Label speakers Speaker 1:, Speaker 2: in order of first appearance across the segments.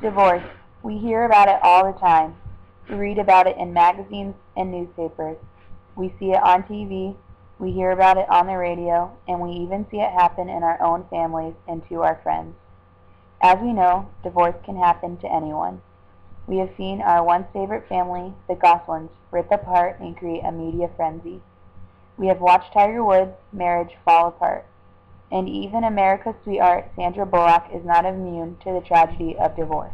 Speaker 1: Divorce. We hear about it all the time. We read about it in magazines and newspapers. We see it on TV, we hear about it on the radio, and we even see it happen in our own families and to our friends. As we know, divorce can happen to anyone. We have seen our once favorite family, the Goslings, rip apart and create a media frenzy. We have watched Tiger Woods' marriage fall apart. And even America's sweetheart, Sandra Bullock, is not immune to the tragedy of divorce.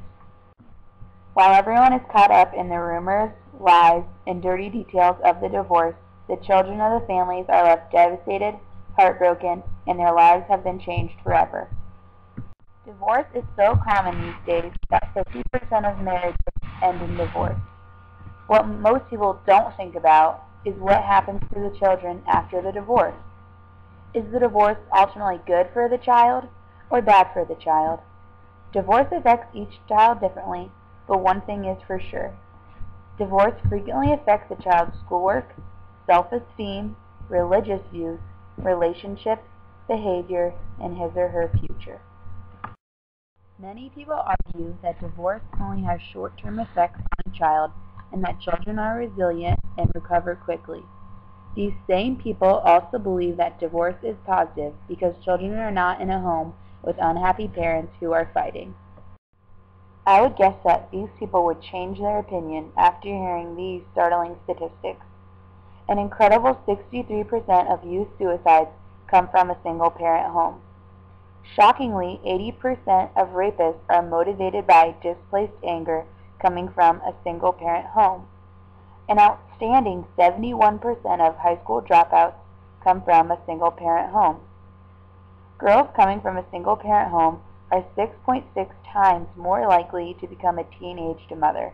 Speaker 1: While everyone is caught up in the rumors, lies, and dirty details of the divorce, the children of the families are left devastated, heartbroken, and their lives have been changed forever. Divorce is so common these days that 50% of marriages end in divorce. What most people don't think about is what happens to the children after the divorce. Is the divorce ultimately good for the child or bad for the child? Divorce affects each child differently, but one thing is for sure. Divorce frequently affects the child's schoolwork, self-esteem, religious views, relationships, behavior, and his or her future. Many people argue that divorce only has short-term effects on a child and that children are resilient and recover quickly. These same people also believe that divorce is positive because children are not in a home with unhappy parents who are fighting. I would guess that these people would change their opinion after hearing these startling statistics. An incredible 63% of youth suicides come from a single-parent home. Shockingly, 80% of rapists are motivated by displaced anger coming from a single-parent home. An outstanding 71% of high school dropouts come from a single-parent home. Girls coming from a single-parent home are 6.6 times more likely to become a teenaged mother.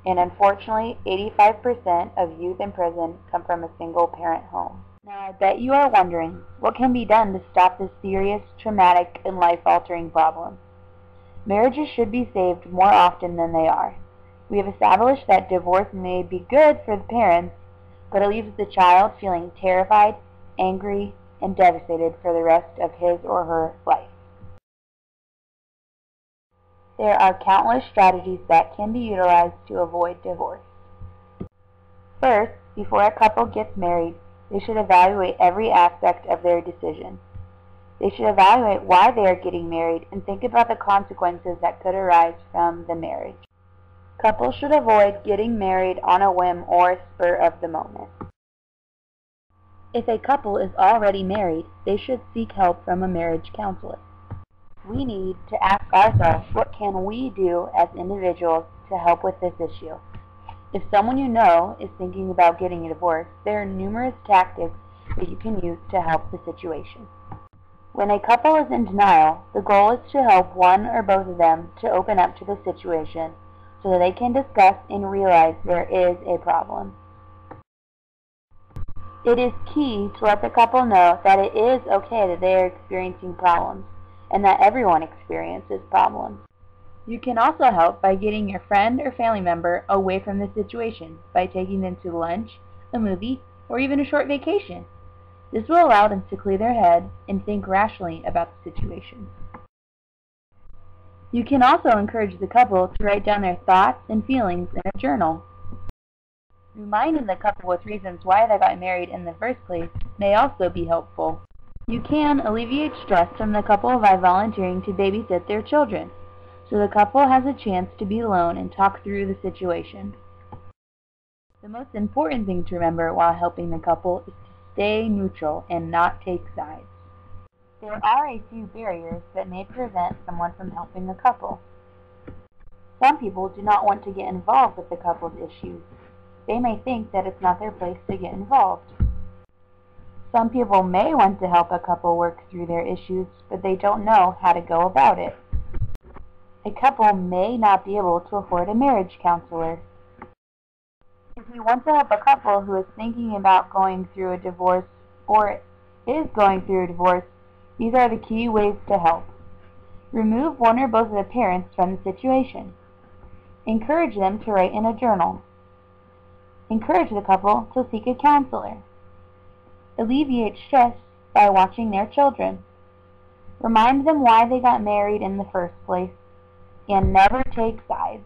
Speaker 1: And unfortunately, 85% of youth in prison come from a single-parent home. Now, I bet you are wondering, what can be done to stop this serious, traumatic, and life-altering problem? Marriages should be saved more often than they are. We have established that divorce may be good for the parents, but it leaves the child feeling terrified, angry, and devastated for the rest of his or her life. There are countless strategies that can be utilized to avoid divorce. First, before a couple gets married, they should evaluate every aspect of their decision. They should evaluate why they are getting married and think about the consequences that could arise from the marriage. Couples should avoid getting married on a whim or spur of the moment. If a couple is already married, they should seek help from a marriage counselor. We need to ask ourselves, what can we do as individuals to help with this issue? If someone you know is thinking about getting a divorce, there are numerous tactics that you can use to help the situation. When a couple is in denial, the goal is to help one or both of them to open up to the situation so that they can discuss and realize there is a problem. It is key to let the couple know that it is okay that they are experiencing problems and that everyone experiences problems. You can also help by getting your friend or family member away from the situation by taking them to lunch, a movie, or even a short vacation. This will allow them to clear their head and think rationally about the situation. You can also encourage the couple to write down their thoughts and feelings in a journal. Reminding the couple with reasons why they got married in the first place may also be helpful. You can alleviate stress from the couple by volunteering to babysit their children, so the couple has a chance to be alone and talk through the situation. The most important thing to remember while helping the couple is to stay neutral and not take sides. There are a few barriers that may prevent someone from helping the couple. Some people do not want to get involved with the couple's issues. They may think that it's not their place to get involved. Some people may want to help a couple work through their issues, but they don't know how to go about it. A couple may not be able to afford a marriage counselor. If you want to help a couple who is thinking about going through a divorce or is going through a divorce, these are the key ways to help. Remove one or both of the parents from the situation. Encourage them to write in a journal. Encourage the couple to seek a counselor. Alleviate stress by watching their children. Remind them why they got married in the first place. and never take sides.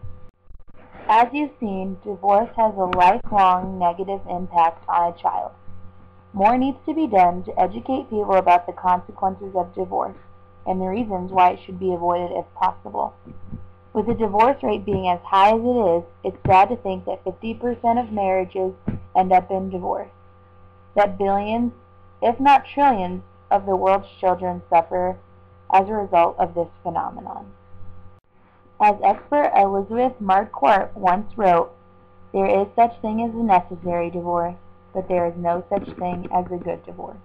Speaker 1: As you've seen, divorce has a lifelong negative impact on a child. More needs to be done to educate people about the consequences of divorce and the reasons why it should be avoided if possible. With the divorce rate being as high as it is, it's sad to think that 50% of marriages end up in divorce, that billions, if not trillions, of the world's children suffer as a result of this phenomenon. As expert Elizabeth Marquardt once wrote, "There is such thing as a necessary divorce, but there is no such thing as a good divorce."